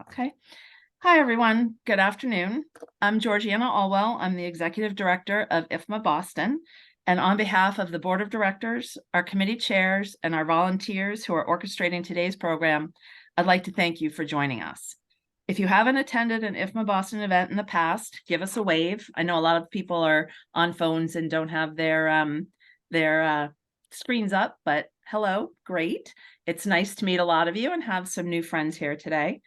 Okay. Hi, everyone. Good afternoon. I'm Georgiana Allwell. I'm the Executive Director of IFMA Boston. And on behalf of the Board of Directors, our committee chairs, and our volunteers who are orchestrating today's program, I'd like to thank you for joining us. If you haven't attended an IFMA Boston event in the past, give us a wave. I know a lot of people are on phones and don't have their screens up, but hello, great. It's nice to meet a lot of you and have some new friends here today.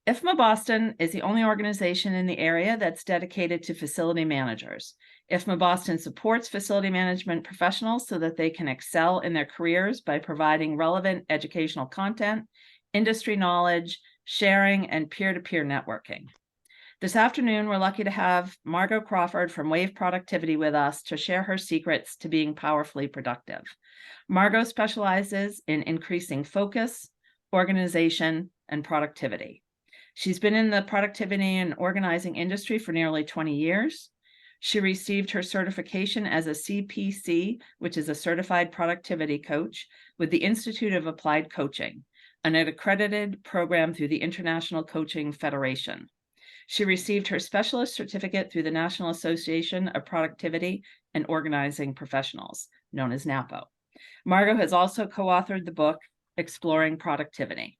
IFMA Boston is the only organization in the area that's dedicated to facility managers. IFMA Boston supports facility management professionals so that they can excel in their careers by providing relevant educational content, industry knowledge, sharing, and peer-to-peer networking. This afternoon, we're lucky to have Margo Crawford from Wave Productivity with us to share her secrets to being powerfully productive. Margo specializes in increasing focus, organization, and productivity. She's been in the productivity and organizing industry for nearly 20 years. She received her certification as a CPC, which is a certified productivity coach, with the Institute of Applied Coaching, an accredited program through the International Coaching Federation. She received her specialist certificate through the National Association of Productivity and Organizing Professionals, known as NAPO. Margo has also co-authored the book, Exploring Productivity.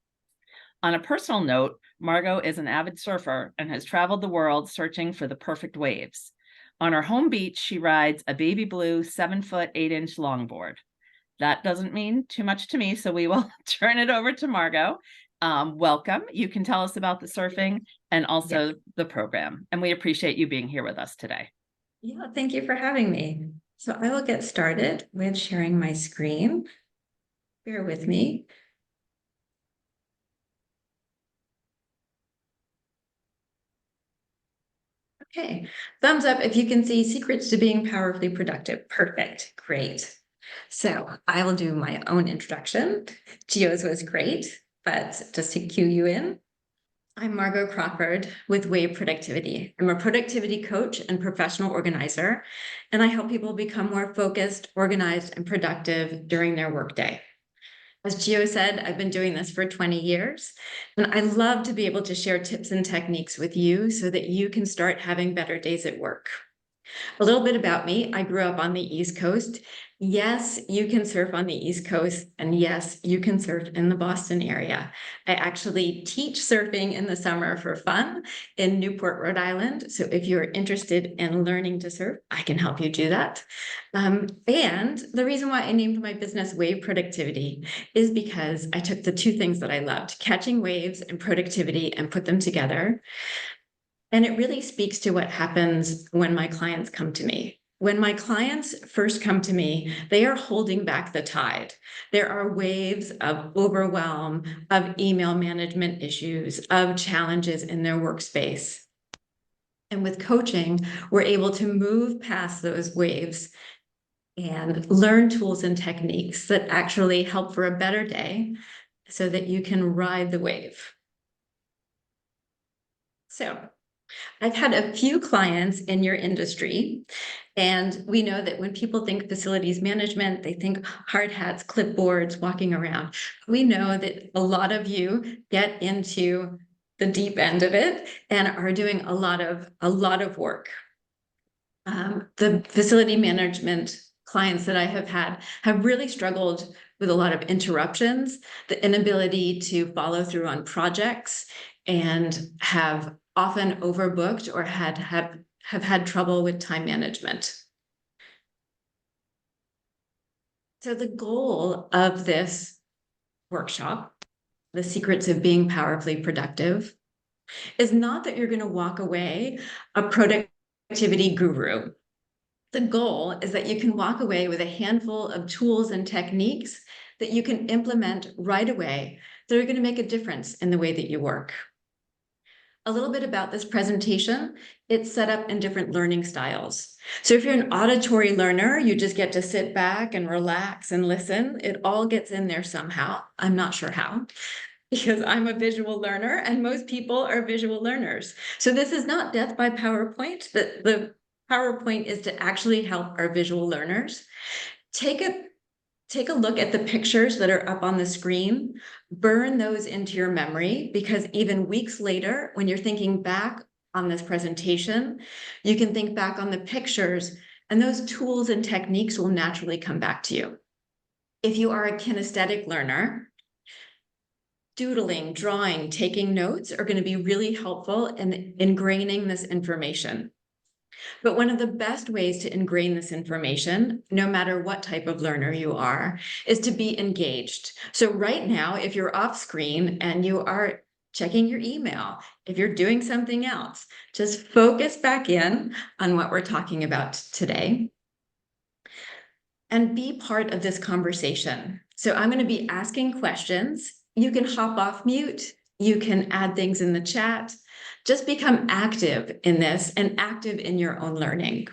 On a personal note, Margo is an avid surfer and has traveled the world searching for the perfect waves. On her home beach, she rides a baby blue 7-foot 8-inch longboard. That doesn't mean too much to me, so we will turn it over to Margo. Welcome. You can tell us about the surfing and also the program. And we appreciate you being here with us today. Yeah, thank you for having me. So I will get started with sharing my screen. Bear with me. Okay, thumbs up if you can see secrets to being powerfully productive. Perfect, great. So I will do my own introduction. Gio's was great, but just to cue you in, I'm Margo Crawford with Wave Productivity. I'm a productivity coach and professional organizer, and I help people become more focused, organized, and productive during their workday. As Gio said, I've been doing this for 20 years, and I love to be able to share tips and techniques with you so that you can start having better days at work. A little bit about me. I grew up on the East Coast. Yes, you can surf on the East Coast, and yes, you can surf in the Boston area. I actually teach surfing in the summer for fun in Newport, Rhode Island. So if you're interested in learning to surf, I can help you do that. And the reason why I named my business Wave Productivity is because I took the two things that I loved, catching waves and productivity, and put them together. And it really speaks to what happens when my clients come to me. When my clients first come to me, they are holding back the tide. There are waves of overwhelm, of email management issues, of challenges in their workspace. And with coaching, we're able to move past those waves and learn tools and techniques that actually help for a better day so that you can ride the wave. So I've had a few clients in your industry, and we know that when people think facilities management, they think hard hats, clipboards, walking around. We know that a lot of you get into the deep end of it and are doing a lot of work. The facility management clients that I have had have really struggled with a lot of interruptions, the inability to follow through on projects, and have often overbooked or have had trouble with time management. So the goal of this workshop, The Secrets of Being Powerfully Productive, is not that you're going to walk away a productivity guru. The goal is that you can walk away with a handful of tools and techniques that you can implement right away that are going to make a difference in the way that you work. A little bit about this presentation. It's set up in different learning styles. So if you're an auditory learner, you just get to sit back and relax and listen. It all gets in there somehow. I'm not sure how, because I'm a visual learner and most people are visual learners. So this is not death by PowerPoint. The PowerPoint is to actually help our visual learners. Take take a look at the pictures that are up on the screen, burn those into your memory, because even weeks later, when you're thinking back on this presentation, you can think back on the pictures, and those tools and techniques will naturally come back to you. If you are a kinesthetic learner, doodling, drawing, taking notes are going to be really helpful in ingraining this information. But one of the best ways to ingrain this information, no matter what type of learner you are, is to be engaged. So right now, if you're off screen and you are checking your email, if you're doing something else, just focus back in on what we're talking about today and be part of this conversation. So I'm going to be asking questions. You can hop off mute. You can add things in the chat. Just become active in this and active in your own learning.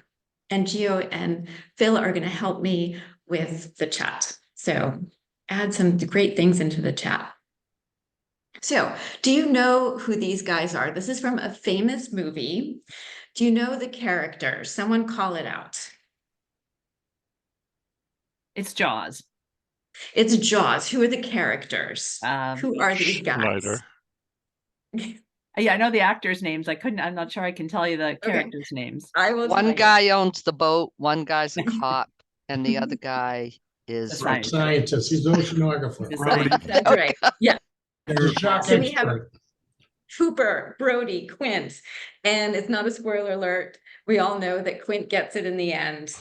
And Gio and Phil are going to help me with the chat. So add some great things into the chat. So do you know who these guys are? This is from a famous movie. Do you know the characters? Someone call it out. It's Jaws. It's Jaws. Who are the characters? Who are these guys? Schneider. Yeah, I know the actors' names. I'm not sure I can tell you the characters' names. I will. One guy owns the boat, one guy's a cop, and the other guy is The scientist. Scientist. He's the oceanographer. The Brody. scientist. That's right. Yeah. He's a shock So we have expert. Hooper, Brody, Quint, and it's not a spoiler alert. We all know that Quint gets it in the end.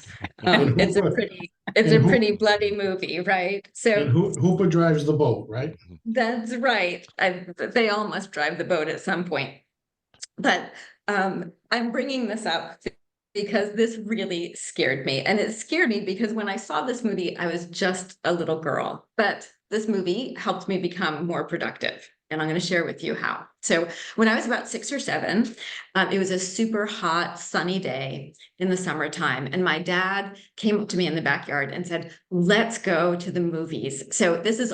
It's a pretty bloody movie, right? And So Hooper drives the boat, right? that's right. They all must drive the boat at some point. But I'm bringing this up because this really scared me. And it scared me because when I saw this movie, I was just a little girl. But this movie helped me become more productive. And I'm going to share with you how. So when I was about 6 or 7, it was a super hot, sunny day in the summertime. And my dad came up to me in the backyard and said, let's go to the movies. So this is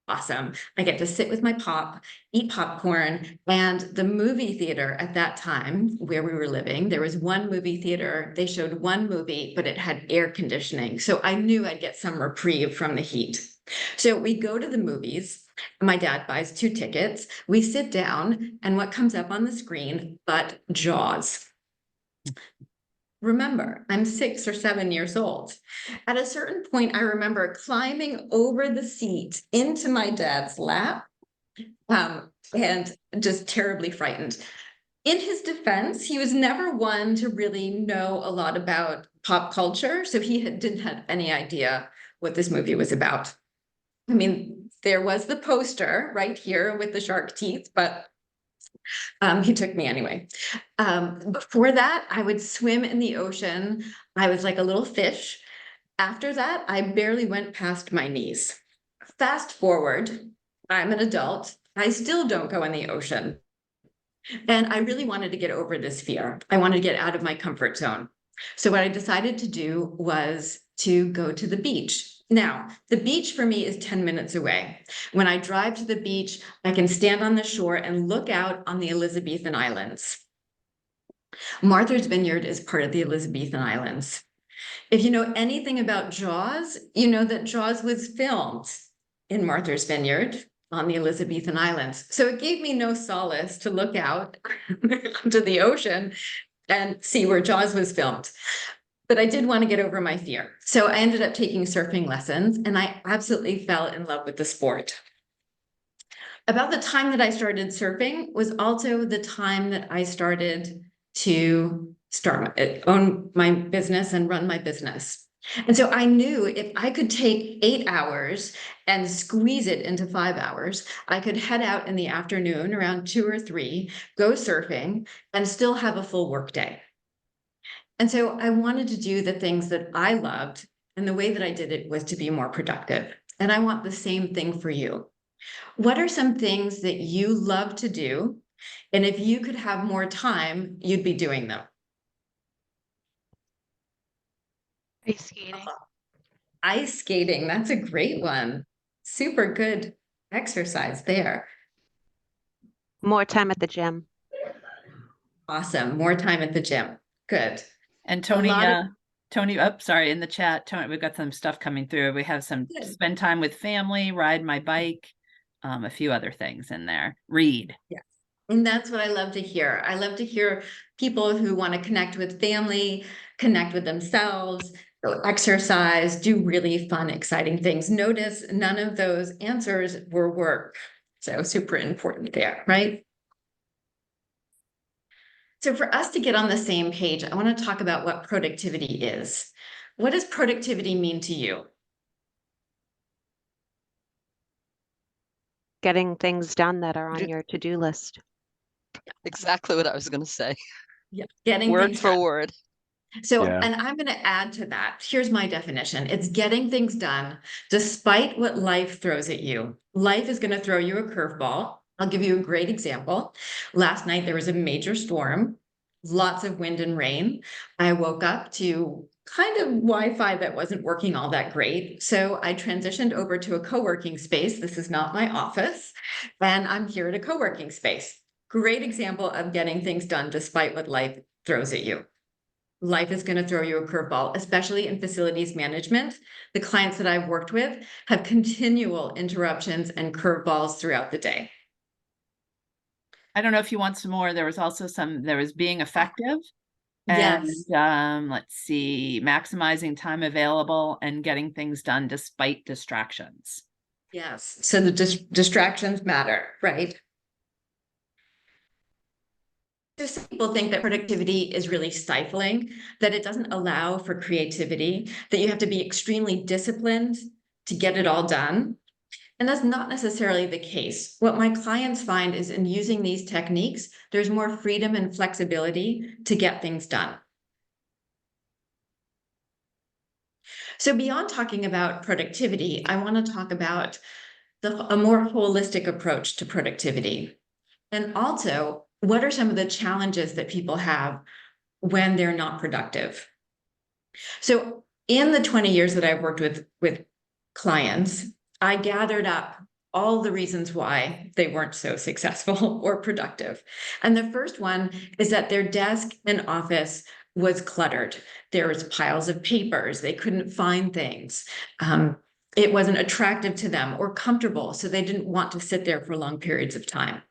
awesome. I get to sit with my pop, eat popcorn, and the movie theater at that time where we were living, there was one movie theater. They showed one movie, but it had air conditioning. So I knew I'd get some reprieve from the heat. So we go to the movies. My dad buys 2 tickets. We sit down, and what comes up on the screen but Jaws. Remember, I'm 6 or 7 years old. At a certain point, I remember climbing over the seat into my dad's lap, and just terribly frightened. In his defense, he was never one to really know a lot about pop culture, so he didn't have any idea what this movie was about. I mean, there was the poster right here with the shark teeth, but he took me anyway. Before that, I would swim in the ocean. I was like a little fish. After that, I barely went past my knees. Fast forward, I'm an adult. I still don't go in the ocean. And I really wanted to get over this fear. I wanted to get out of my comfort zone. So what I decided to do was to go to the beach. Now, the beach for me is 10 minutes away. When I drive to the beach, I can stand on the shore and look out on the Elizabethan Islands. Martha's Vineyard is part of the Elizabethan Islands. If you know anything about Jaws, you know that Jaws was filmed in Martha's Vineyard on the Elizabethan Islands. So it gave me no solace to look out to the ocean and see where Jaws was filmed. But I did want to get over my fear. So I ended up taking surfing lessons, and I absolutely fell in love with the sport. About the time that I started surfing was also the time that I started to own my business and run my business. And so I knew if I could take 8 hours and squeeze it into 5 hours, I could head out in the afternoon around 2 or 3, go surfing, and still have a full workday. And so I wanted to do the things that I loved, and the way that I did it was to be more productive. And I want the same thing for you. What are some things that you love to do? And if you could have more time, you'd be doing them. Ice skating. Ice skating, that's a great one. Super good exercise there. More time at the Awesome. More time at the gym. Good. And A lot of- Tony, oh, sorry, in the chat, Tony, we've got some stuff coming through. We have some Good. spend time with family, ride my bike, a few other things in there. Read. And that's what I love to hear. I love to hear people who want to connect with family, connect with themselves, go exercise, do really fun, exciting things. Notice none of those answers were work. So super important there, right? So for us to get on the same page, I want to talk about what productivity is. What does productivity mean to you? Getting things done that are on your to-do list. Exactly what I was gonna say. Yeah, getting Word things for done. word. So, Yeah. and I'm going to add to that. Here's my definition. It's getting things done despite what life throws at you. Life is going to throw you a curveball. I'll give you a great example. Last night, there was a major storm, lots of wind and rain. I woke up to kind of Wi-Fi that wasn't working all that great. So I transitioned over to a co-working space. This is not my office, and I'm here at a co-working space. Great example of getting things done despite what life throws at you. Life is going to throw you a curveball, especially in facilities management. The clients that I've worked with have continual interruptions and curveballs throughout the day. I don't know if you want some more. There was also there was being effective. Yes. And let's see, maximizing time available and getting things done despite distractions. Yes. So the distractions matter, right? Just people think that productivity is really stifling, that it doesn't allow for creativity, that you have to be extremely disciplined to get it all done. And that's not necessarily the case. What my clients find is in using these techniques, there's more freedom and flexibility to get things done. So beyond talking about productivity, I want to talk about a more holistic approach to productivity. And also, what are some of the challenges that people have when they're not productive? So in the 20 years that I've worked with clients, I gathered up all the reasons why they weren't so successful or productive. And the first one is that their desk and office was cluttered. There was piles of papers. They couldn't find things. It wasn't attractive to them or comfortable, so they didn't want to sit there for long periods of time.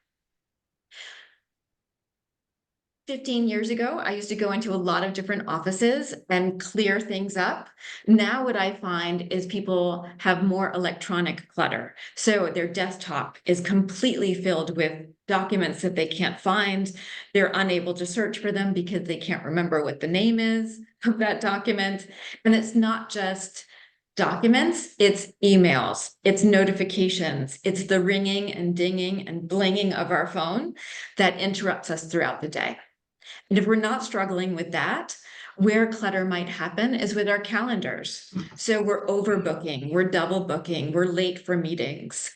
15 years ago, I used to go into a lot of different offices and clear things up. Now what I find is people have more electronic clutter. So their desktop is completely filled with documents that they can't find. They're unable to search for them because they can't remember what the name is of that document. And it's not just documents, it's emails, it's notifications, it's the ringing and dinging and blinging of our phone that interrupts us throughout the day. And if we're not struggling with that, where clutter might happen is with our calendars. So we're overbooking, we're double booking, we're late for meetings.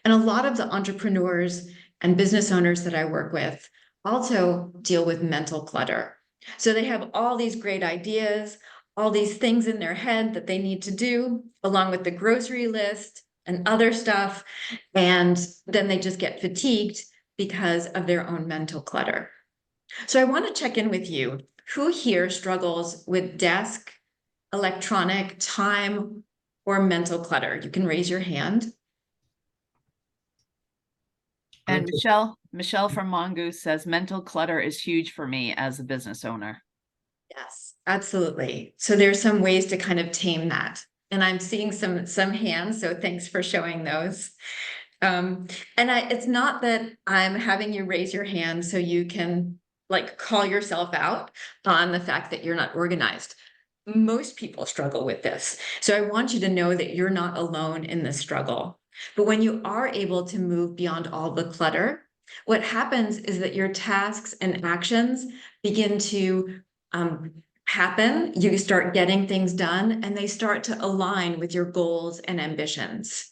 And a lot of the entrepreneurs and business owners that I work with also deal with mental clutter. So they have all these great ideas, all these things in their head that they need to do, along with the grocery list and other stuff. And then they just get fatigued because of their own mental clutter. So I want to check in with you. Who here struggles with desk, electronic, time, or mental clutter? You can raise your hand. And Michelle from Mongoose says mental clutter is huge for me as a business owner. Yes, absolutely. So there's some ways to kind of tame that. And I'm seeing some hands, so thanks for showing those. It's not that I'm having you raise your hand so you can like call yourself out on the fact that you're not organized. Most people struggle with this. So I want you to know that you're not alone in this struggle. But when you are able to move beyond all the clutter, what happens is that your tasks and actions begin to happen. You start getting things done and they start to align with your goals and ambitions.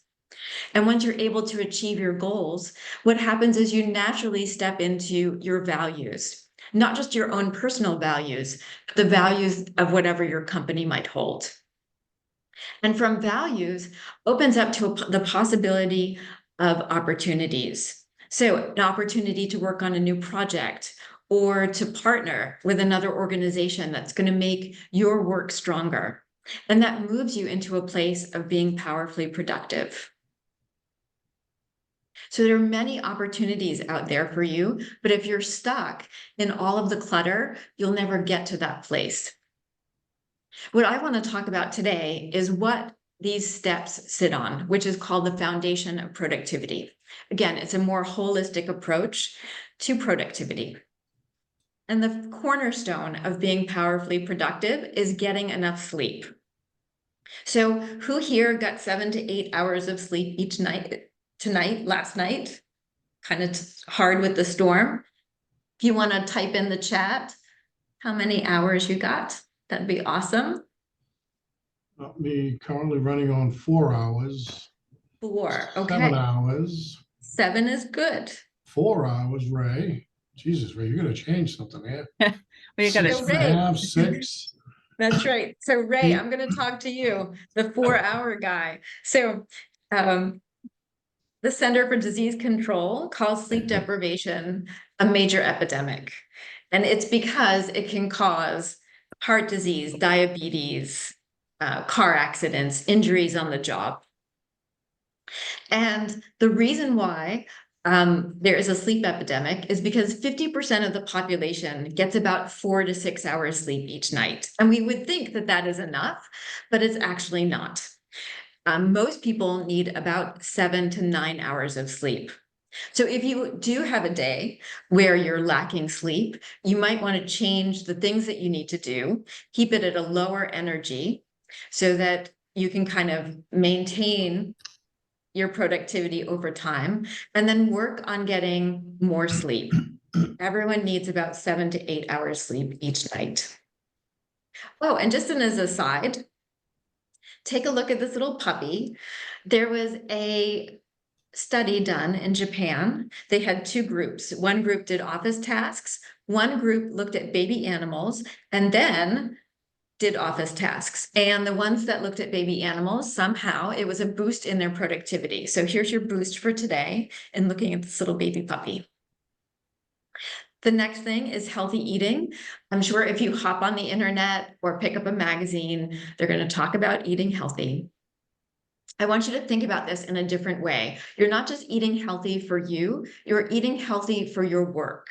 And once you're able to achieve your goals, what happens is you naturally step into your values, not just your own personal values, but the values of whatever your company might hold. And from values opens up to the possibility of opportunities. So an opportunity to work on a new project or to partner with another organization that's going to make your work stronger. And that moves you into a place of being powerfully productive. So there are many opportunities out there for you, but if you're stuck in all of the clutter, you'll never get to that place. What I want to talk about today is what these steps sit on, which is called the foundation of productivity. Again, it's a more holistic approach to productivity. And the cornerstone of being powerfully productive is getting enough sleep. So who here got 7 to 8 hours of sleep each night? Last night? Kind of hard with the storm. If you want to type in the chat how many hours you got, that'd be awesome. Me currently running on 4 hours. 4, okay. 7 hours. 7 is good. 4 hours, Ray. Jesus, Ray, you're gonna change something here. We gotta, So 6.5, 6. That's right. So Ray, I'm going to talk to you, the 4-hour guy. So the Center for Disease Control calls sleep deprivation a major epidemic. And it's because it can cause heart disease, diabetes, car accidents, injuries on the job. And the reason why there is a sleep epidemic is because 50% of the population gets about 4 to 6 hours sleep each night. And we would think that that is enough, but it's actually not. Most people need about 7 to 9 hours of sleep. So if you do have a day where you're lacking sleep, you might want to change the things that you need to do, keep it at a lower energy so that you can kind of maintain your productivity over time, and then work on getting more sleep. Everyone needs about 7 to 8 hours sleep each night. Oh, and just as an aside, take a look at this little puppy. There was a study done in Japan. They had 2 groups. One group did office tasks. One group looked at baby animals and then did office tasks. And the ones that looked at baby animals, somehow it was a boost in their productivity. So here's your boost for today in looking at this little baby puppy. The next thing is healthy eating. I'm sure if you hop on the internet or pick up a magazine, they're going to talk about eating healthy. I want you to think about this in a different way. You're not just eating healthy for you, you're eating healthy for your work.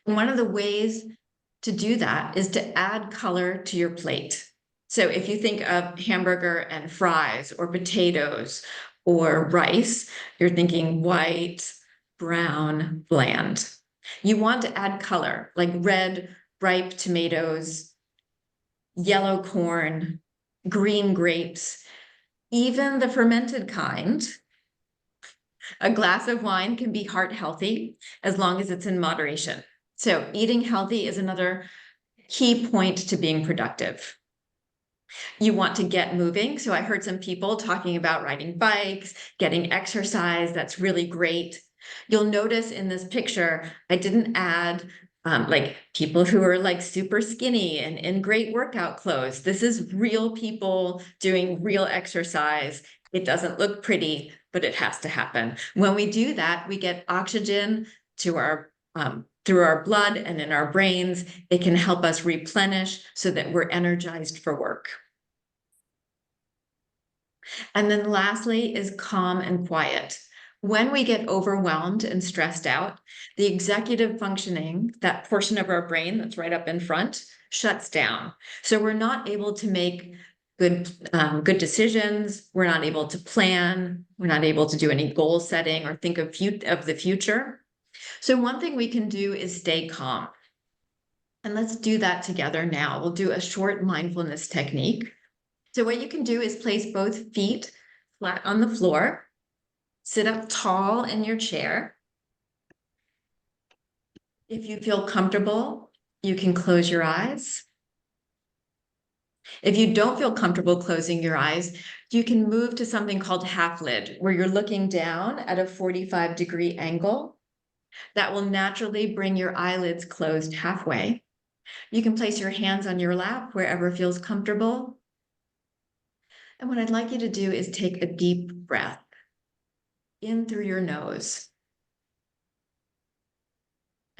And one of the ways to do that is to add color to your plate. So if you think of hamburger and fries or potatoes or rice, you're thinking white, brown, bland. You want to add color, like red, ripe tomatoes, yellow corn, green grapes, even the fermented kind. A glass of wine can be heart healthy as long as it's in moderation. So eating healthy is another key point to being productive. You want to get moving. So I heard some people talking about riding bikes, getting exercise. That's really great. You'll notice in this picture, I didn't add like people who are like super skinny and in great workout clothes. This is real people doing real exercise. It doesn't look pretty, but it has to happen. When we do that, we get oxygen to our through our blood and in our brains. It can help us replenish so that we're energized for work. And then lastly is calm and quiet. When we get overwhelmed and stressed out, the executive functioning, that portion of our brain that's right up in front, shuts down. So we're not able to make good decisions. We're not able to plan. We're not able to do any goal setting or think of the future. So one thing we can do is stay calm. And let's do that together now. We'll do a short mindfulness technique. So what you can do is place both feet flat on the floor, sit up tall in your chair. If you feel comfortable, you can close your eyes. If you don't feel comfortable closing your eyes, you can move to something called half lid, where you're looking down at a 45-degree angle. That will naturally bring your eyelids closed halfway. You can place your hands on your lap wherever feels comfortable. And what I'd like you to do is take a deep breath in through your nose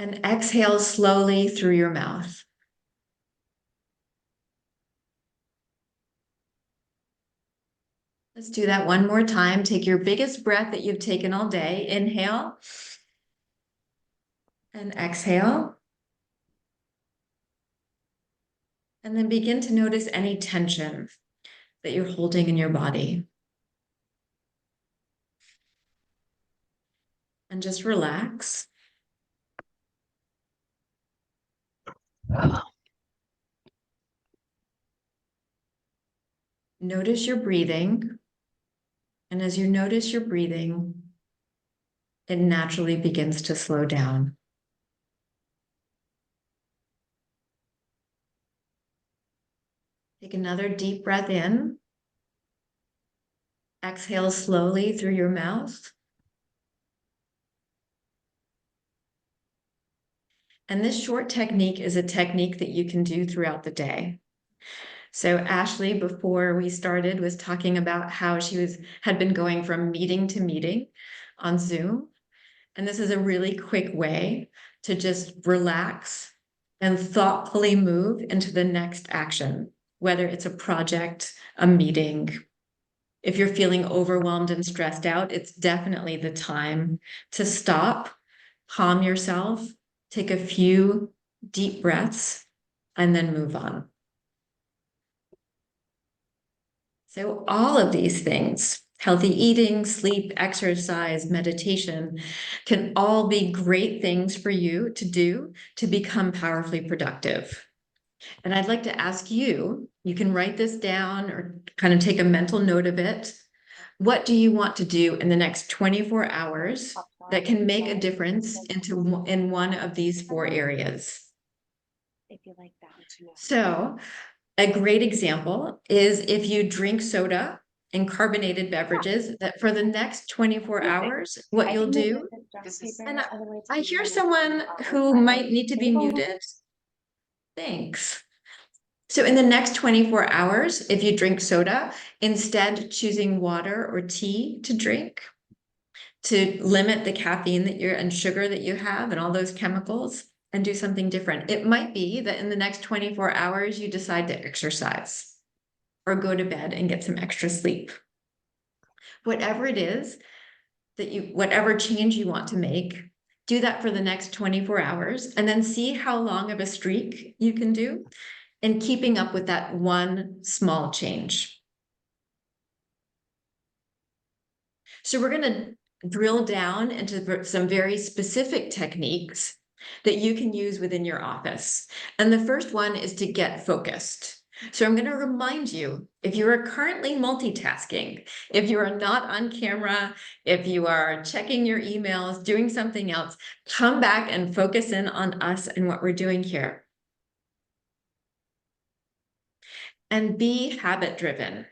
And exhale slowly through your mouth. Let's do that one more time. Take your biggest breath that you've taken all day. Inhale. And exhale. And then begin to notice any tension that you're holding in your body. And just relax. Notice your breathing. And as you notice your breathing, it naturally begins to slow down. Take another deep breath in. Exhale slowly through your mouth. And this short technique is a technique that you can do throughout the day. So Ashley, before we started, was talking about how she had been going from meeting to meeting on Zoom. And this is a really quick way to just relax and thoughtfully move into the next action, whether it's a project, a meeting. If you're feeling overwhelmed and stressed out, it's definitely the time to stop, calm yourself, take a few deep breaths, and then move on. So all of these things, healthy eating, sleep, exercise, meditation, can all be great things for you to do to become powerfully productive. And I'd like to ask you, you can write this down or kind of take a mental note of it. What do you want to do in the next 24 hours that can make a difference in one of these 4 areas? If you like that. So a great example is if you drink soda and carbonated beverages, that for the next 24 hours, what you'll do, and I hear someone who might need to be muted. Thanks. So in the next 24 hours, if you drink soda, instead choosing water or tea to drink to limit the caffeine and sugar that you have and all those chemicals, and do something different. It might be that in the next 24 hours, you decide to exercise or go to bed and get some extra sleep. Whatever it is whatever change you want to make, do that for the next 24 hours and then see how long of a streak you can do in keeping up with that one small change. So we're going to drill down into some very specific techniques that you can use within your office. And the first one is to get focused. So I'm going to remind you, if you are currently multitasking, if you are not on camera, if you are checking your emails, doing something else, come back and focus in on us and what we're doing here. And be habit driven.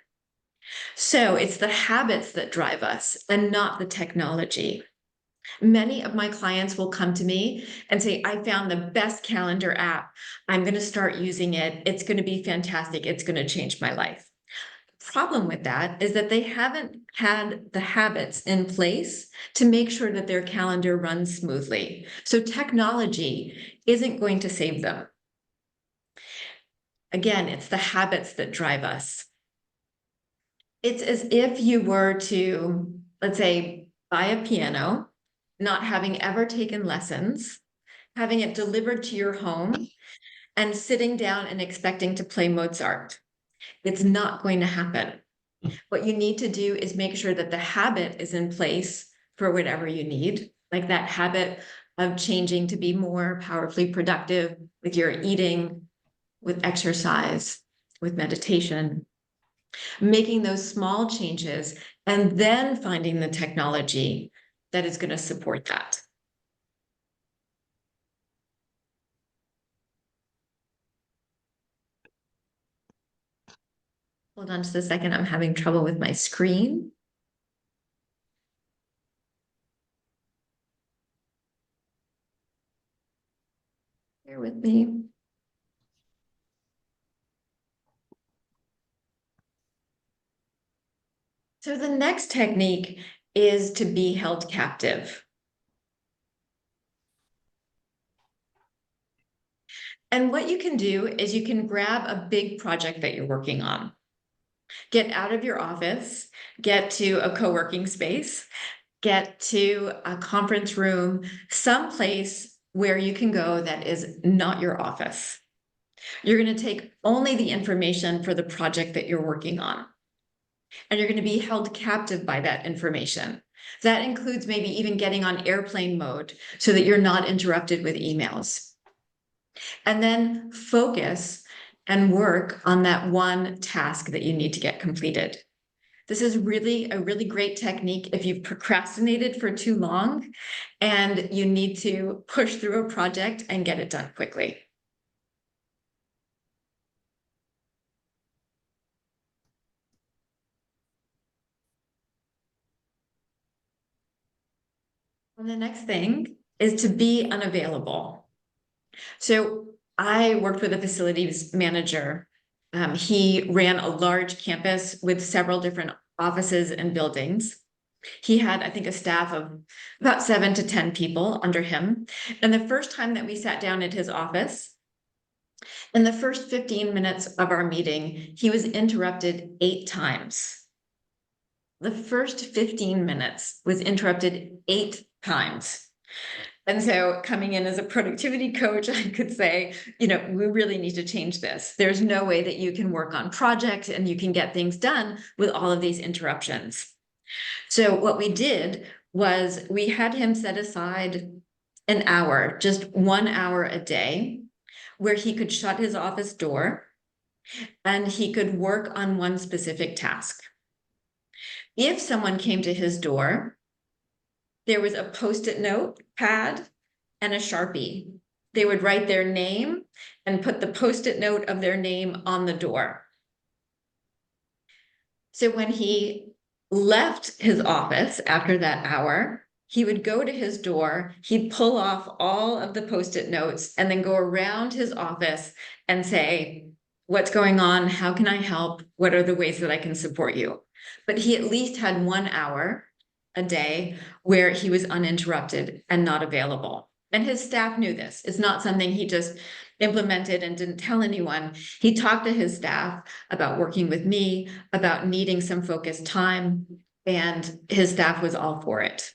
So it's the habits that drive us and not the technology. Many of my clients will come to me and say, I found the best calendar app. I'm going to start using it. It's going to be fantastic. It's going to change my life. The problem with that is that they haven't had the habits in place to make sure that their calendar runs smoothly. So technology isn't going to save them. Again, it's the habits that drive us. It's as if you were to, let's say, buy a piano, not having ever taken lessons, having it delivered to your home, and sitting down and expecting to play Mozart. It's not going to happen. What you need to do is make sure that the habit is in place for whatever you need, like that habit of changing to be more powerfully productive with your eating, with exercise, with meditation. Making those small changes and then finding the technology that is going to support that. Hold on just a second. I'm having trouble with my screen. Bear with me. So the next technique is to be held captive. And what you can do is you can grab a big project that you're working on. Get out of your office, get to a co-working space, get to a conference room, someplace where you can go that is not your office. You're going to take only the information for the project that you're working on. And you're going to be held captive by that information. That includes maybe even getting on airplane mode so that you're not interrupted with emails. And then focus and work on that one task that you need to get completed. This is really a really great technique if you've procrastinated for too long and you need to push through a project and get it done quickly. And the next thing is to be unavailable. So I worked with a facilities manager. He ran a large campus with several different offices and buildings. He had, I think, a staff of about 7 to 10 people under him. And the first time that we sat down at his office, in the first 15 minutes of our meeting, he was interrupted 8 times. The first 15 minutes was interrupted 8 times. And so coming in as a productivity coach, I could say, we really need to change this. There's no way that you can work on projects and you can get things done with all of these interruptions. So what we did was we had him set aside an hour, just 1 hour a day, where he could shut his office door and he could work on one specific task. If someone came to his door, there was a Post-it note pad and a Sharpie. They would write their name and put the Post-it note of their name on the door. So when he left his office after that hour, he would go to his door, he'd pull off all of the Post-it notes and then go around his office and say, what's going on? How can I help? What are the ways that I can support you? But he at least had 1 hour a day where he was uninterrupted and not available. And his staff knew this. It's not something he just implemented and didn't tell anyone. He talked to his staff about working with me, about needing some focused time, and his staff was all for it.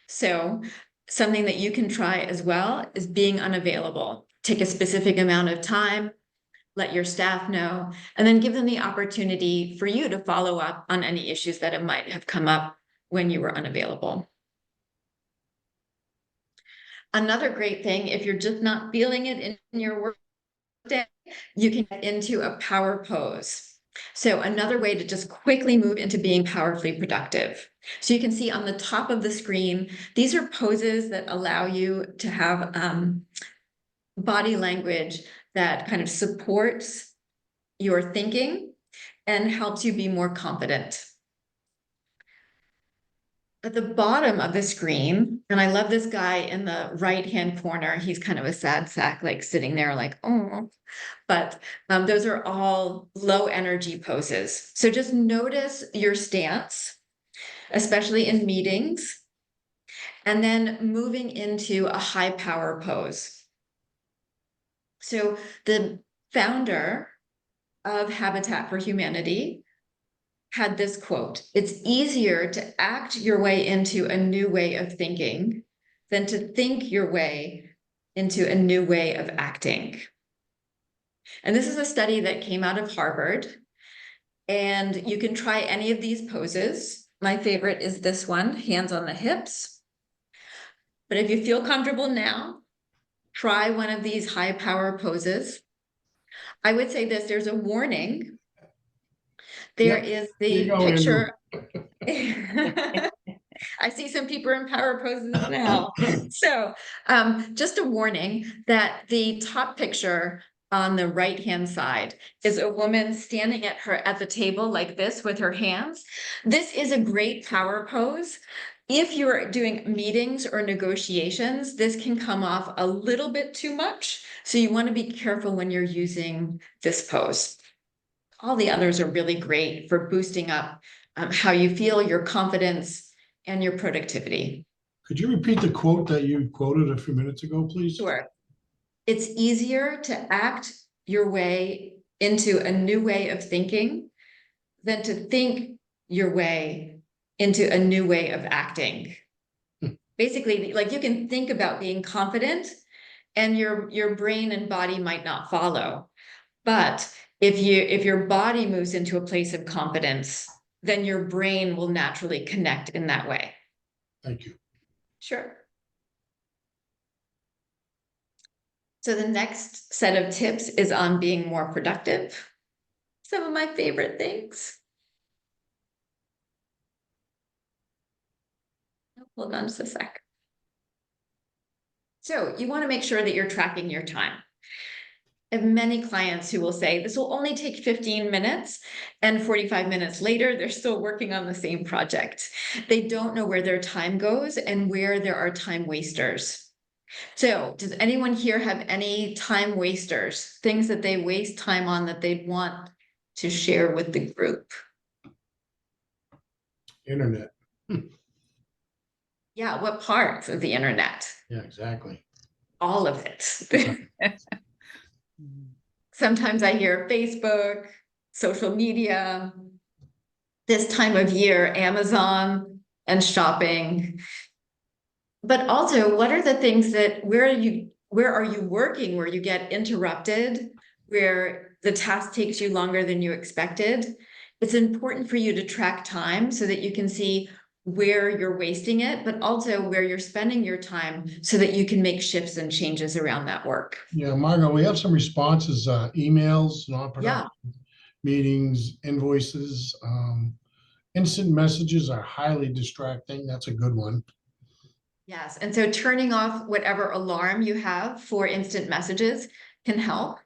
So something that you can try as well is being unavailable. Take a specific amount of time, let your staff know, and then give them the opportunity for you to follow up on any issues that it might have come up when you were unavailable. Another great thing, if you're just not feeling it in your work day, you can get into a power pose. So another way to just quickly move into being powerfully productive. So you can see on the top of the screen, these are poses that allow you to have body language that kind of supports your thinking and helps you be more confident. At the bottom of the screen, and I love this guy in the right-hand corner, he's kind of a sad sack, like sitting there like, oh, but those are all low energy poses. So just notice your stance, especially in meetings, and then moving into a high power pose. So the founder of Habitat for Humanity had this quote: "It's easier to act your way into a new way of thinking than to think your way into a new way of acting." And this is a study that came out of Harvard, and you can try any of these poses. My favorite is this one, hands on the hips. But if you feel comfortable now, try one of these high power poses. I would say this, there's a warning. There is the picture. I see some people in power poses now. So just a warning that the top picture on the right-hand side is a woman standing at the table like this with her hands. This is a great power pose. If you're doing meetings or negotiations, this can come off a little bit too much. So you want to be careful when you're using this pose. All the others are really great for boosting up how you feel, your confidence, and your productivity. Could you repeat the quote that you quoted a few minutes ago, please? Sure. it's easier to act your way into a new way of thinking than to think your way into a new way of acting. Basically, like you can think about being confident and your brain and body might not follow. But if your body moves into a place of confidence, then your brain will naturally connect in that way. Thank you. Sure. So the next set of tips is on being more productive. Some of my favorite things. Hold on just a sec. So you want to make sure that you're tracking your time. I have many clients who will say this will only take 15 minutes, and 45 minutes later, they're still working on the same project. They don't know where their time goes and where there are time wasters. So does anyone here have any time wasters, things that they waste time on that they'd want to share with the group? Internet. Yeah, what parts of the internet? Yeah, exactly. All of it. Sometimes I hear Facebook, social media, this time of year, Amazon and shopping. But also, what are the things that, where are you working, where you get interrupted, where the task takes you longer than you expected? It's important for you to track time so that you can see where you're wasting it, but also where you're spending your time so that you can make shifts and changes around that work. Yeah, Margo, we have some responses, emails, non-productive meetings, invoices. Instant messages are highly distracting. That's a good one. Yes, and so turning off whatever alarm you have for instant messages can help.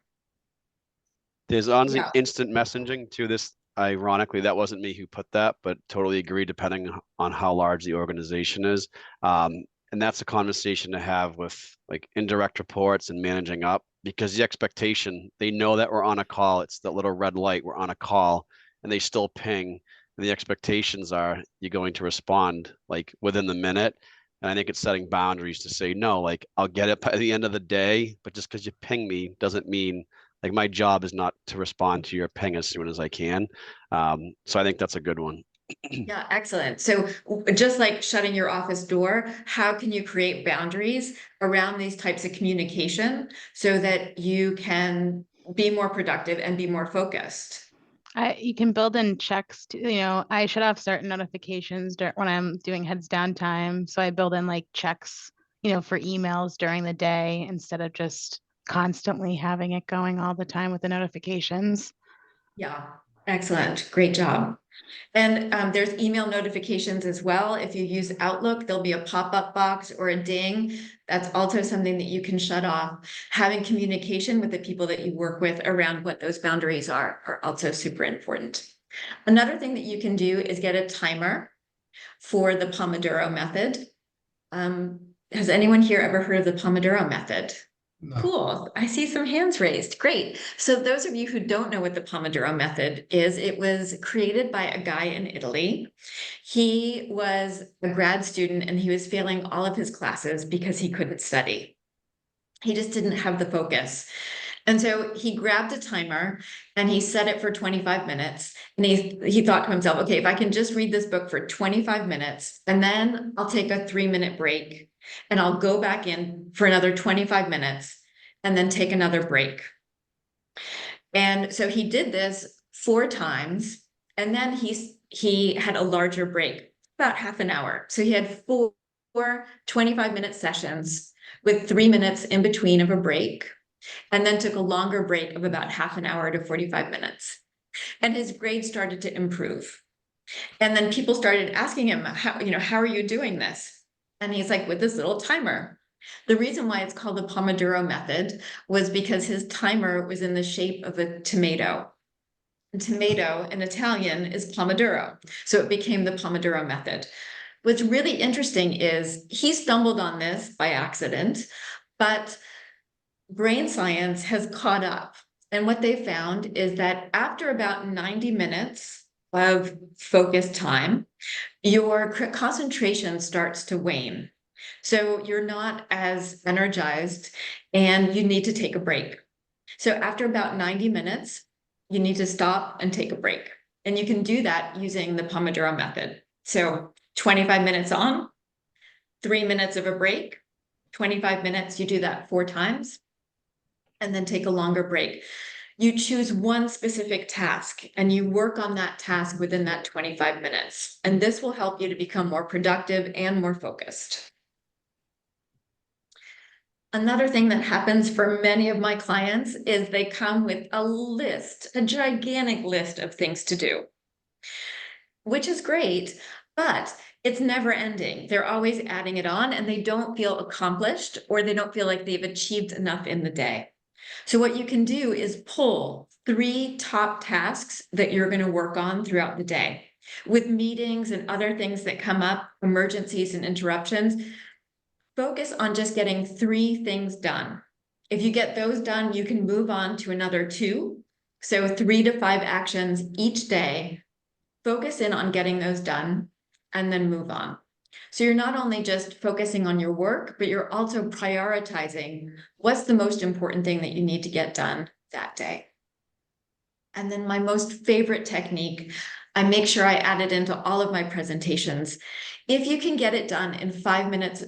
There's Yeah. instant messaging to this. Ironically, that wasn't me who put that, but totally agree depending on how large the organization is. And that's a conversation to have with like indirect reports and managing up, because the expectation, they know that we're on a call. It's that little red light, we're on a call, and they still ping. And the expectations are you're going to respond like within the minute. And I think it's setting boundaries to say, no, like I'll get it by the end of the day, but just because you ping me doesn't mean like my job is not to respond to your ping as soon as I can. So I think that's a good one. Yeah, excellent. So just like shutting your office door, how can you create boundaries around these types of communication so that you can be more productive and be more focused? You can build in checks to, I shut off certain notifications when I'm doing heads down time. So I build in like checks, for emails during the day instead of just constantly having it going all the time with the notifications. Yeah, excellent. Great job. And there's email notifications as well. If you use Outlook, there'll be a pop-up box or a ding. That's also something that you can shut off. Having communication with the people that you work with around what those boundaries are also super important. Another thing that you can do is get a timer for the Pomodoro method. Has anyone here ever heard of the Pomodoro method? No. Cool. I see some hands raised. Great. So those of you who don't know what the Pomodoro method is, it was created by a guy in Italy. He was a grad student and he was failing all of his classes because he couldn't study. He just didn't have the focus. And so he grabbed a timer and he set it for 25 minutes. And he thought to himself, okay, if I can just read this book for 25 minutes, and then I'll take a 3-minute break and I'll go back in for another 25 minutes and then take another break. And so he did this 4 times. And then he had a larger break, about half an hour. So he had 4 25-minute sessions with 3 minutes in between of a break, and then took a longer break of about half an hour to 45 minutes. And his grades started to improve. And then people started asking him, how are you doing this? And he's like, with this little timer. The reason why it's called the Pomodoro method was because his timer was in the shape of a tomato. A tomato in Italian is Pomodoro. So it became the Pomodoro method. What's really interesting is he stumbled on this by accident, but brain science has caught up. And what they found is that after about 90 minutes of focused time, your concentration starts to wane. So you're not as energized and you need to take a break. So after about 90 minutes, you need to stop and take a break. And you can do that using the Pomodoro method. So 25 minutes on, 3 minutes of a break, 25 minutes, you do that 4 times, and then take a longer break. You choose one specific task and you work on that task within that 25 minutes. And this will help you to become more productive and more focused. Another thing that happens for many of my clients is they come with a list, a gigantic list of things to do, which is great, but it's never ending. They're always adding it on and they don't feel accomplished or they don't feel like they've achieved enough in the day. So what you can do is pull 3 top tasks that you're going to work on throughout the day. With meetings and other things that come up, emergencies and interruptions, focus on just getting 3 things done. If you get those done, you can move on to another 2. So 3 to 5 actions each day. Focus in on getting those done and then move on. So you're not only just focusing on your work, but you're also prioritizing what's the most important thing that you need to get done that day. And then my most favorite technique, I make sure I add it into all of my presentations. If you can get it done in 5 minutes,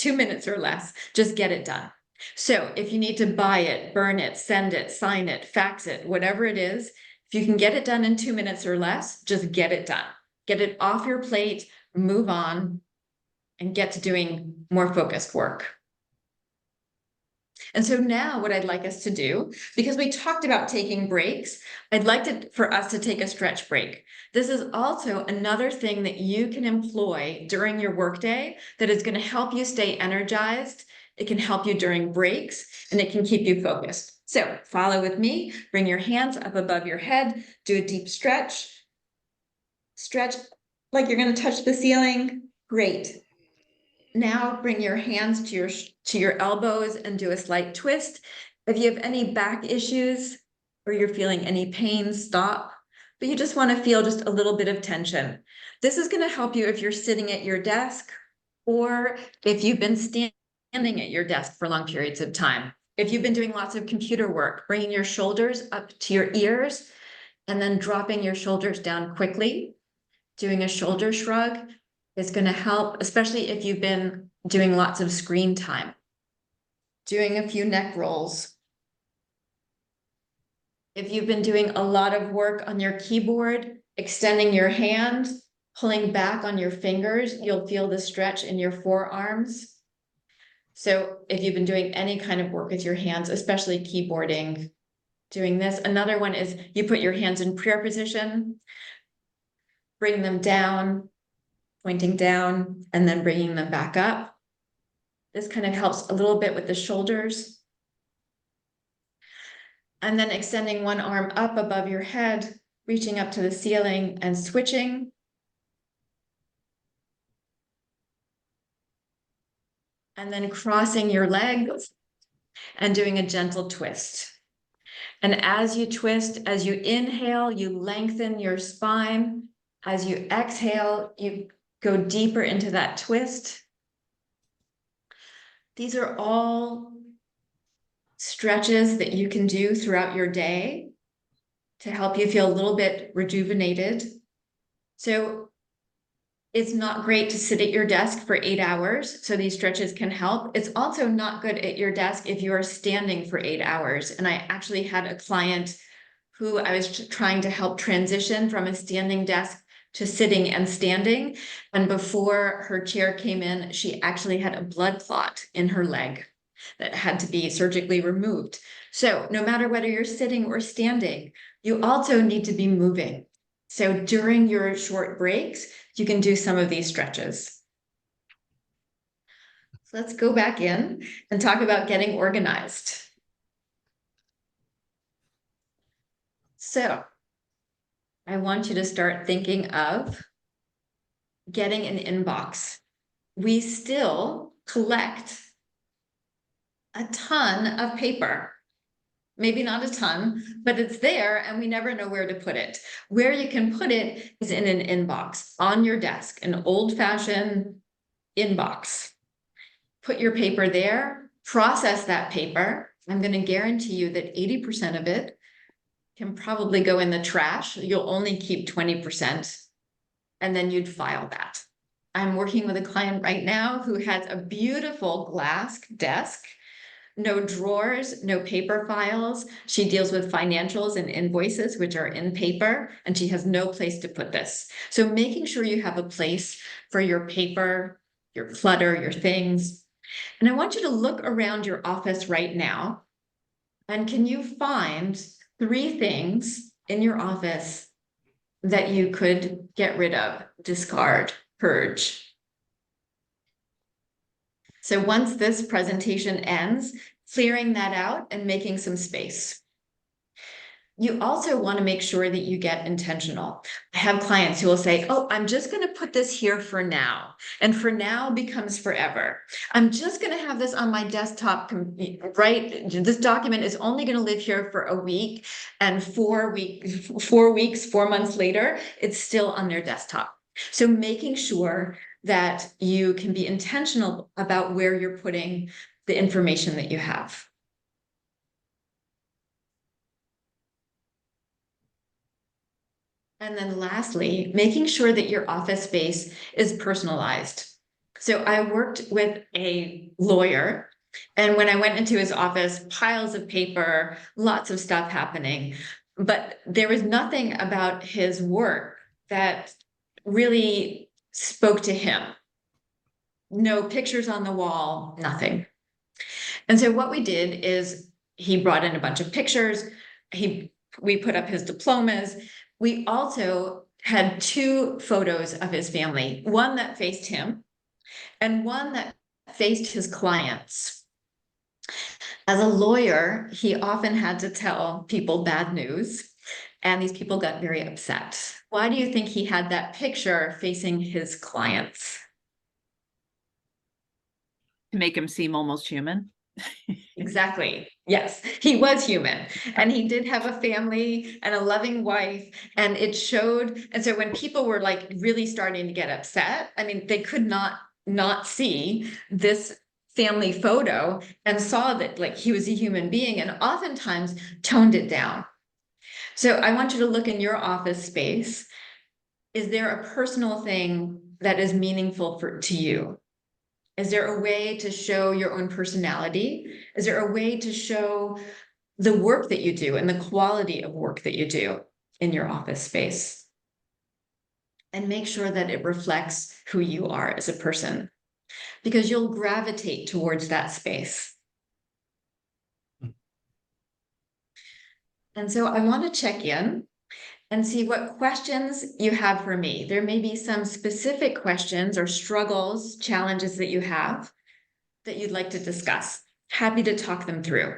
2 minutes or less, just get it done. So if you need to buy it, burn it, send it, sign it, fax it, whatever it is, if you can get it done in 2 minutes or less, just get it done. Get it off your plate, move on, and get to doing more focused work. And so now what I'd like us to do, because we talked about taking breaks, I'd like for us to take a stretch break. This is also another thing that you can employ during your workday that is going to help you stay energized. It can help you during breaks and it can keep you focused. So follow with me, bring your hands up above your head, do a deep stretch. Stretch like you're going to touch the ceiling. Great. Now bring your hands to your elbows and do a slight twist. If you have any back issues or you're feeling any pain, stop. But you just want to feel just a little bit of tension. This is going to help you if you're sitting at your desk or if you've been standing at your desk for long periods of time. If you've been doing lots of computer work, bringing your shoulders up to your ears and then dropping your shoulders down quickly, doing a shoulder shrug is going to help, especially if you've been doing lots of screen time. Doing a few neck rolls. If you've been doing a lot of work on your keyboard, extending your hand, pulling back on your fingers, you'll feel the stretch in your forearms. So if you've been doing any kind of work with your hands, especially keyboarding, doing this. Another one is you put your hands in prayer position, bring them down, pointing down, and then bringing them back up. This kind of helps a little bit with the shoulders. And then extending one arm up above your head, reaching up to the ceiling and switching. And then crossing your legs and doing a gentle twist. And as you twist, as you inhale, you lengthen your spine. As you exhale, you go deeper into that twist. These are all stretches that you can do throughout your day to help you feel a little bit rejuvenated. So it's not great to sit at your desk for 8 hours, so these stretches can help. It's also not good at your desk if you are standing for 8 hours. And I actually had a client who I was trying to help transition from a standing desk to sitting and standing. And before her chair came in, she actually had a blood clot in her leg that had to be surgically removed. So no matter whether you're sitting or standing, you also need to be moving. So during your short breaks, you can do some of these stretches. So let's go back in and talk about getting organized. So I want you to start thinking of getting an inbox. We still collect a ton of paper. Maybe not a ton, but it's there and we never know where to put it. Where you can put it is in an inbox on your desk, an old-fashioned inbox. put your paper there, process that paper. I'm going to guarantee you that 80% of it can probably go in the trash. You'll only keep 20%, and then you'd file that. I'm working with a client right now who has a beautiful glass desk, no drawers, no paper files. She deals with financials and invoices, which are in paper, and she has no place to put this. So making sure you have a place for your paper, your clutter, your things. And I want you to look around your office right now. And can you find 3 things in your office that you could get rid of, discard, purge? So once this presentation ends, clearing that out and making some space. You also want to make sure that you get intentional. I have clients who will say, oh, I'm just going to put this here for now. And for now becomes forever. I'm just going to have this on my desktop, right? This document is only going to live here for a week, and 4 months later, it's still on their desktop. So making sure that you can be intentional about where you're putting the information that you have. And then lastly, making sure that your office space is personalized. So I worked with a lawyer, and when I went into his office, piles of paper, lots of stuff happening, but there was nothing about his work that really spoke to him. No pictures on the wall, nothing. And so what we did is he brought in a bunch of pictures. We put up his diplomas. We also had 2 photos of his family, one that faced him and one that faced his clients. As a lawyer, he often had to tell people bad news, and these people got very upset. Why do you think he had that picture facing his clients? To make him seem almost human. Exactly. Yes, he was human, and he did have a family and a loving wife, and it showed. And so when people were like really starting to get upset, I mean, they could not see this family photo and saw that like he was a human being, and oftentimes toned it down. So I want you to look in your office space. Is there a personal thing that is meaningful to you? Is there a way to show your own personality? Is there a way to show the work that you do and the quality of work that you do in your office space? And make sure that it reflects who you are as a person, because you'll gravitate towards that space. And so I want to check in and see what questions you have for me. There may be some specific questions or struggles, challenges that you have that you'd like to discuss. Happy to talk them through.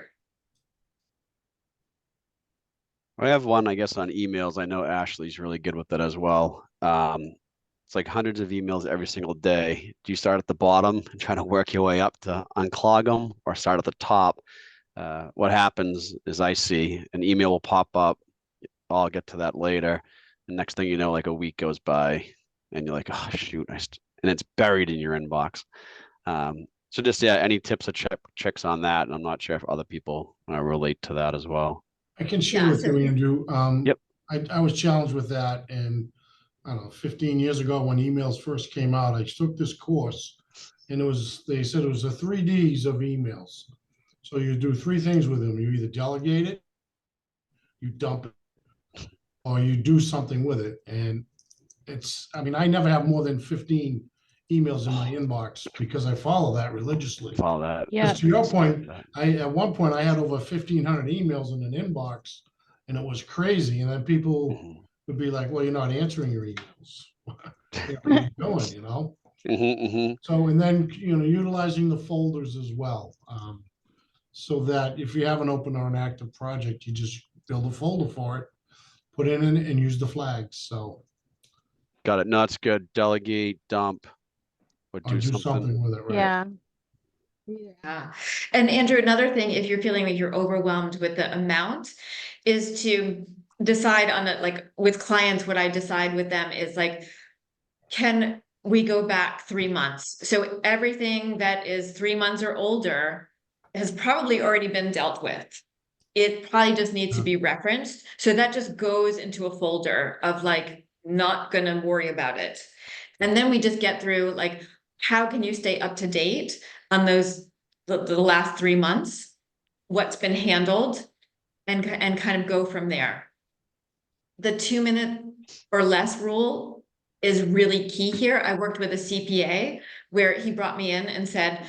I have one, I guess, on emails. I know Ashley's really good with it as well. It's like hundreds of emails every single day. Do you start at the bottom and try to work your way up to unclog them, or start at the top? What happens is I see an email will pop up. I'll get to that later. The next thing you know, like a week goes by and you're like, oh, shoot. And it's buried in your inbox. So just, yeah, any tips or tricks on that? And I'm not sure if other people relate to that as well. I can share with you, Andrew. Yep. I was challenged with that. And I don't know, 15 years ago when emails first came out, I took this course, and they said it was the 3 Ds of emails. So you do 3 things with them. You either delegate it, you dump it, or you do something with it. And I mean, I never have more than 15 emails in my inbox because I follow that religiously. Follow that. Yeah. To your point, at one point I had over 1,500 emails in an inbox, and it was crazy. And then people would be like, well, you're not answering your emails. What are you doing, you know? So, and then, utilizing the folders as well. So that if you have an open or an active project, you just build a folder for it, put it in and use the flags. So. Got it. No, it's good. Delegate, dump, or do something with it, right? Yeah. Yeah. And Andrew, another thing, if you're feeling like you're overwhelmed with the amount, is to decide on it. Like with clients, what I decide with them is like, can we go back 3 months. So everything that is 3 months or older has probably already been dealt with. It probably just needs to be referenced. So that just goes into a folder of like, not gonna worry about it. And then we just get through like, how can you stay up to date on those, the last 3 months? What's been handled and kind of go from there. The 2-minute or less rule is really key here. I worked with a CPA where he brought me in and said,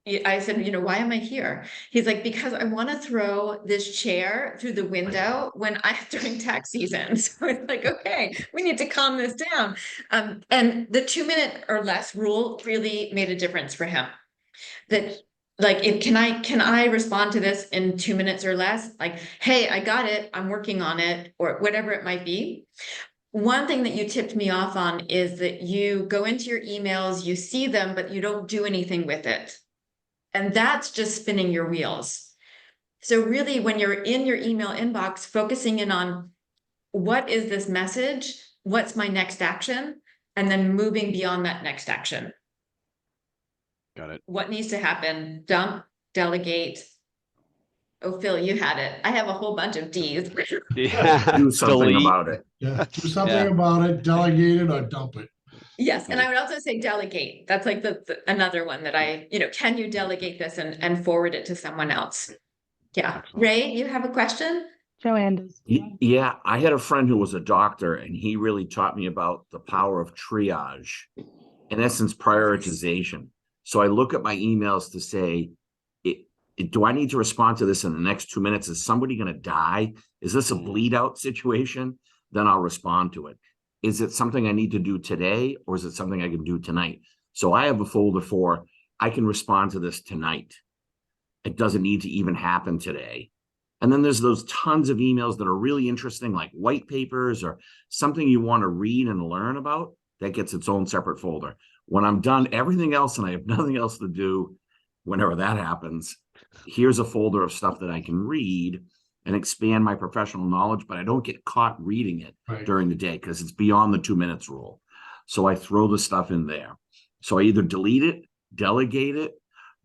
I said, why am I here? He's like, because I want to throw this chair through the window during tax season. So it's like, okay, we need to calm this down. And the 2-minute or less rule really made a difference for him. That like, can I respond to this in 2 minutes or less? Like, hey, I got it, I'm working on it, or whatever it might be. One thing that you tipped me off on is that you go into your emails, you see them, but you don't do anything with it. And that's just spinning your wheels. So really, when you're in your email inbox, focusing in on what is this message? What's my next action? And then moving beyond that next action. Got it. What needs to happen? Dump, delegate. Oh, Phil, you had it. I have a whole bunch of Ds. Yeah. Do something Delete. about it. Yeah, do something Yeah. about it, delegate it or dump it. Yes, and I would also say delegate. That's like another one that can you delegate this and forward it to someone else? Yeah. Excellent. Ray, you have a question? Joanne does. Yeah, I had a friend who was a doctor, and he really taught me about the power of triage, in essence, prioritization. So I look at my emails to say, do I need to respond to this in the next 2 minutes? Is somebody going to die? Is this a bleed out situation? Then I'll respond to it. Is it something I need to do today, or is it something I can do tonight? So I have a folder for, I can respond to this tonight. It doesn't need to even happen today. And then there's those tons of emails that are really interesting, like white papers or something you want to read and learn about. That gets its own separate folder. When I'm done everything else and I have nothing else to do, whenever that happens, here's a folder of stuff that I can read and expand my professional knowledge, but I don't get caught reading it during the day because it's beyond the 2 minutes rule. So I throw the stuff in there. So I either delete it, delegate it,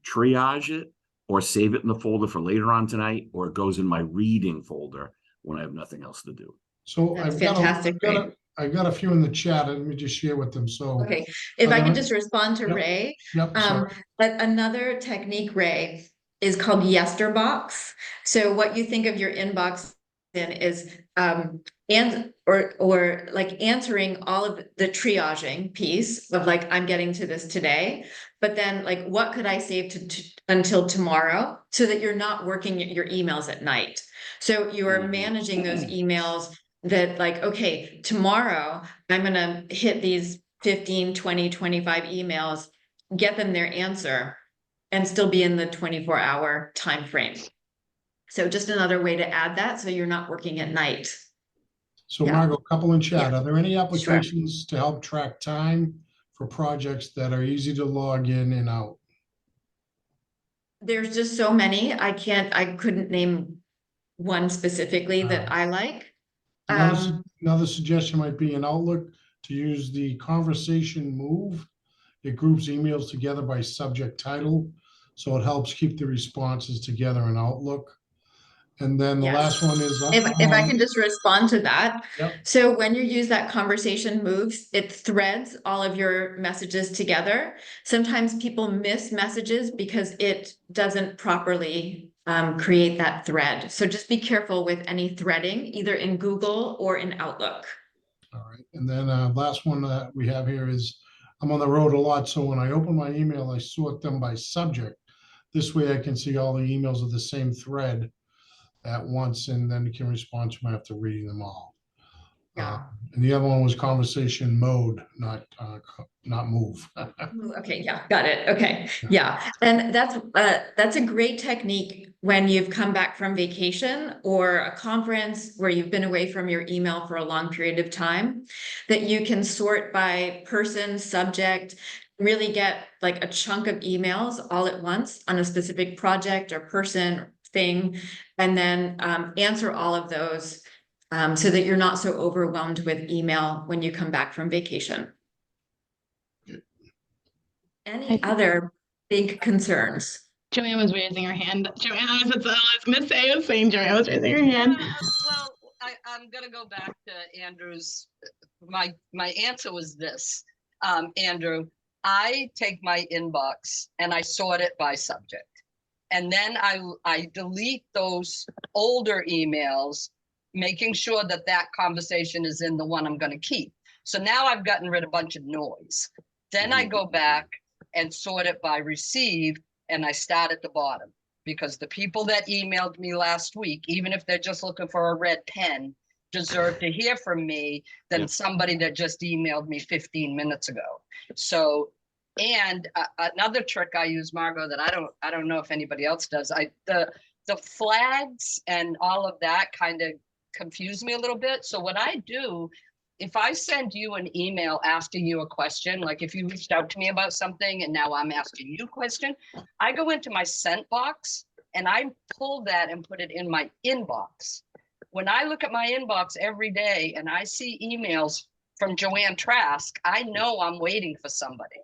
triage it, or save it in the folder for later on tonight, or it goes in my reading folder when I have nothing else to do. So That's I've fantastic, got a few in the chat. Let me just share with them. So Okay, if I Are could there- just respond to Yep. Ray. Yep, sorry. But another technique, Ray, is called Yesterbox. So what you think of your inbox in is or like answering all of the triaging piece of like, I'm getting to this today, but then like, what could I save until tomorrow so that you're not working your emails at night? So you are managing those emails that like, okay, tomorrow I'm gonna hit these 15, 20, 25 emails, get them their answer, and still be in the 24-hour time frame. So just another way to add that so you're not working at night. So Yeah. Margo, a couple in chat. Yeah. Are there any applications to help track time for projects that are easy to log in and out? There's just so many. I couldn't name one specifically that I like. Another suggestion might be in Outlook to use the conversation move. It groups emails together by subject title, so it helps keep the responses together in Outlook. And then the Yes. last one is If I can just respond to that. Yep. So when you use that conversation moves, it threads all of your messages together. Sometimes people miss messages because it doesn't properly create that thread. So just be careful with any threading, either in Google or in Outlook. All right, and then last one that we have here is, I'm on the road a lot, so when I open my email, I sort them by subject. This way I can see all the emails of the same thread at once, and then you can respond to them after reading them all. Yeah. And the other one was conversation mode, not move. Okay, yeah, got it. Okay, yeah. And that's a great technique when you've come back from vacation or a conference where you've been away from your email for a long period of time, that you can sort by person, subject, really get like a chunk of emails all at once on a specific project or person thing, and then answer all of those so that you're not so overwhelmed with email when you come back from vacation. Any other big concerns? Joanne was raising her hand. Joanne, that's what I was gonna say. I was saying Joanne was raising her hand. Well, I'm gonna go back to Andrew's, my answer was this, Andrew, I take my inbox and I sort it by subject. And then I delete those older emails, making sure that that conversation is in the one I'm gonna keep. So now I've gotten rid of a bunch of noise. Then I go back and sort it by received, and I start at the bottom. Because the people that emailed me last week, even if they're just looking for a red pen, deserve to hear from me than somebody that just emailed me 15 minutes ago. So, and another trick I use, Margo, that I don't know if anybody else does. The flags and all of that kind of confuse me a little bit. So what I do, if I send you an email asking you a question, like if you reached out to me about something and now I'm asking you a question, I go into my sent box and I pull that and put it in my inbox. When I look at my inbox every day and I see emails from Joanne Trask, I know I'm waiting for somebody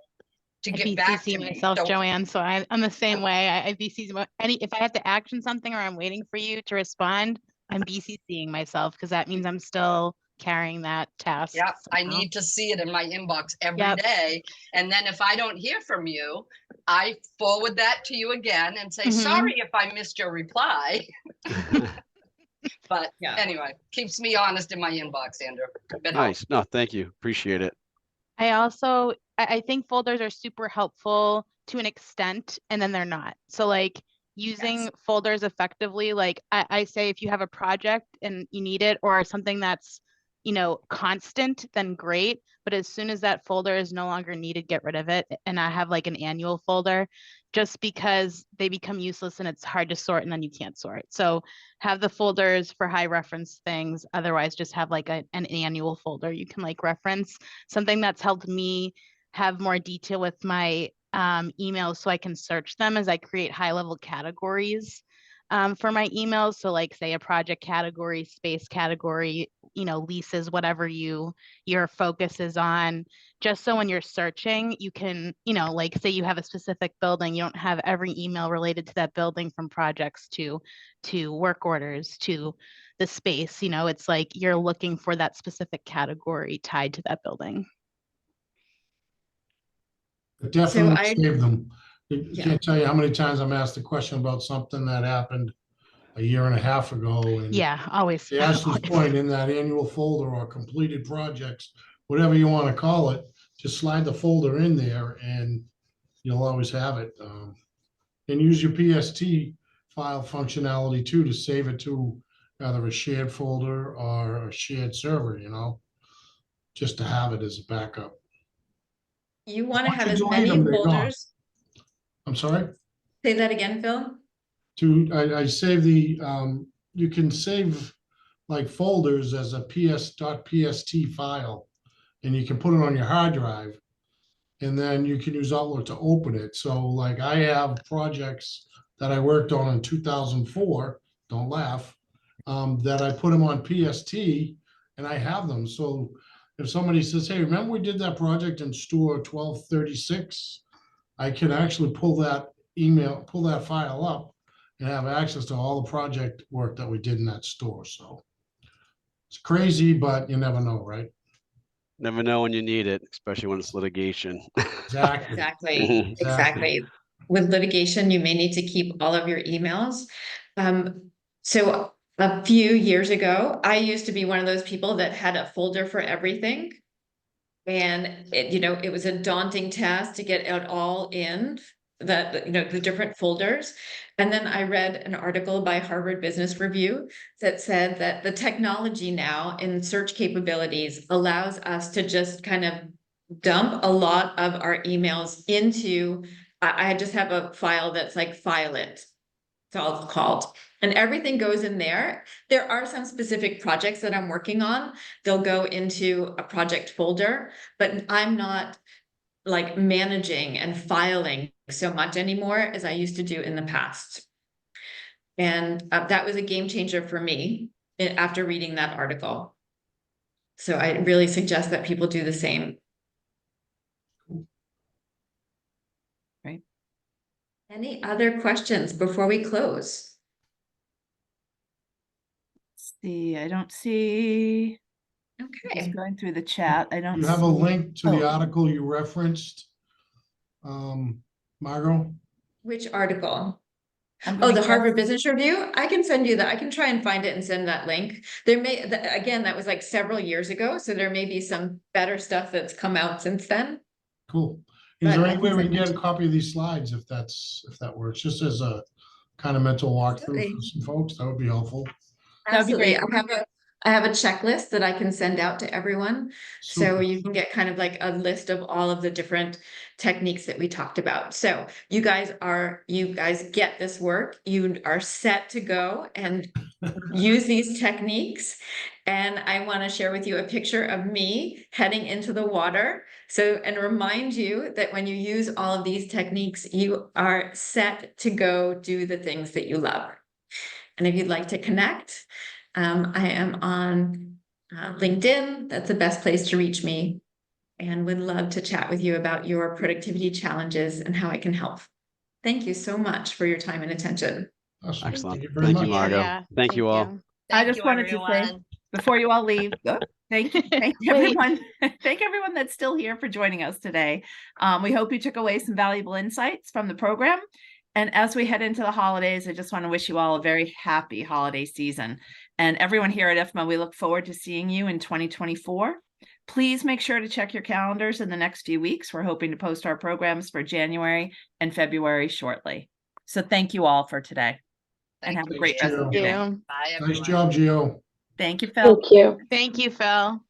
to get back to me. myself, So- Joanne. So I'm the same way. I BCC if I have to action something or I'm waiting for you to respond, I'm BCCing myself because that means I'm still carrying that task. Yeah, I somehow. need to see it in my inbox every day. And then if I don't hear from you, I forward that to you again and say, Mhm. sorry if I missed your reply. But anyway, keeps me honest in my inbox, Andrew. Nice. No, thank you. Appreciate it. I think folders are super helpful to an extent, and then they're not. So like using folders effectively, like I say, if you have a project and you need it or something that's, constant, then great. But as soon as that folder is no longer needed, get rid of it. And I have like an annual folder just because they become useless and it's hard to sort and then you can't sort. So have the folders for high reference things. Otherwise, just have like an annual folder you can like reference. Something that's helped me have more detail with my emails so I can search them as I create high level categories for my emails. So like say a project category, space category, leases, whatever your focus is on, just so when you're searching, you can, like say you have a specific building, you don't have every email related to that building from projects to work orders to the space, it's like you're looking for that specific category tied to that building. It definitely saved them. I Yeah. can't tell you how many times I'm asked a question about something that happened a year and a half ago. And Yeah, always. to Ashley's point, in that annual folder or completed projects, whatever you want to call it, just slide the folder in there and you'll always have it. And use your PST file functionality too to save it to either a shared folder or a shared server, just to have it as a backup. You want to Once have you as delete many them, they're gone. folders. I'm sorry? Say that again, Phil. I save the, you can save like folders as a ps.pst file, and you can put it on your hard drive, and then you can use Outlook to open it. So like I have projects that I worked on in 2004, don't laugh, that I put them on PST and I have them. So if somebody says, hey, remember we did that project in store 1236, I can actually pull that file up and have access to all the project work that we did in that store. So it's crazy, but you never know, right? Never know when you need it, especially when it's litigation. Exactly. Exactly. With litigation, you may need to keep all of your emails. So a few years ago, I used to be one of those people that had a folder for everything. And it was a daunting task to get it all in the different folders. And then I read an article by Harvard Business Review that said that the technology now in search capabilities allows us to just kind of dump a lot of our emails into, I just have a file that's like file it. It's all it's called. And everything goes in there. There are some specific projects that I'm working on. They'll go into a project folder, but I'm not like managing and filing so much anymore as I used to do in the past. And that was a game changer for me after reading that article. So I really suggest that people do the same. Any other questions before we close? See, I don't see, just Okay, going through the chat, I don't You have a see- link to the Oh. article you referenced, Margo? which article? I'm Oh, gonna the guess- Harvard Business Review? I can send you that. I can try and find it and send that link. There may, again, that was like several years ago, so there may be some better stuff that's come out since then. Cool. Is But there I any can way we send can that get a to- copy of these slides if that works, just as a kind of mental walkthrough Absolutely. for some folks? That would be helpful. That'd be Absolutely. great. I have a checklist that I can send out to everyone. So Super. you can get kind of like a list of all of the different techniques that we talked about. So you guys get this work. You are set to go and use these techniques. And I want to share with you a picture of me heading into the water. So, and remind you that when you use all of these techniques, you are set to go do the things that you love. And if you'd like to connect, I am on LinkedIn. That's the best place to reach me, and would love to chat with you about your productivity challenges and how I can help. Thank you so much for your time and attention. Awesome. Excellent. Thank you very Thank you, much. Margo. Yeah, Thank you all. I Thank just you, wanted to say, everyone. before you all leave, thank Wait. everyone. Thank everyone that's still here for joining us today. We hope you took away some valuable insights from the program. And as we head into the holidays, I just want to wish you all a very happy holiday season. And everyone here at IFMA, we look forward to seeing you in 2024. Please make sure to check your calendars in the next few weeks. We're hoping to post our programs for January and February shortly. So thank you all for today. And Thank have a you, great Thank rest of Thank your day. you. Bye, Nice everyone. job, Gio. Thank you, Phil. Thank you, Phil.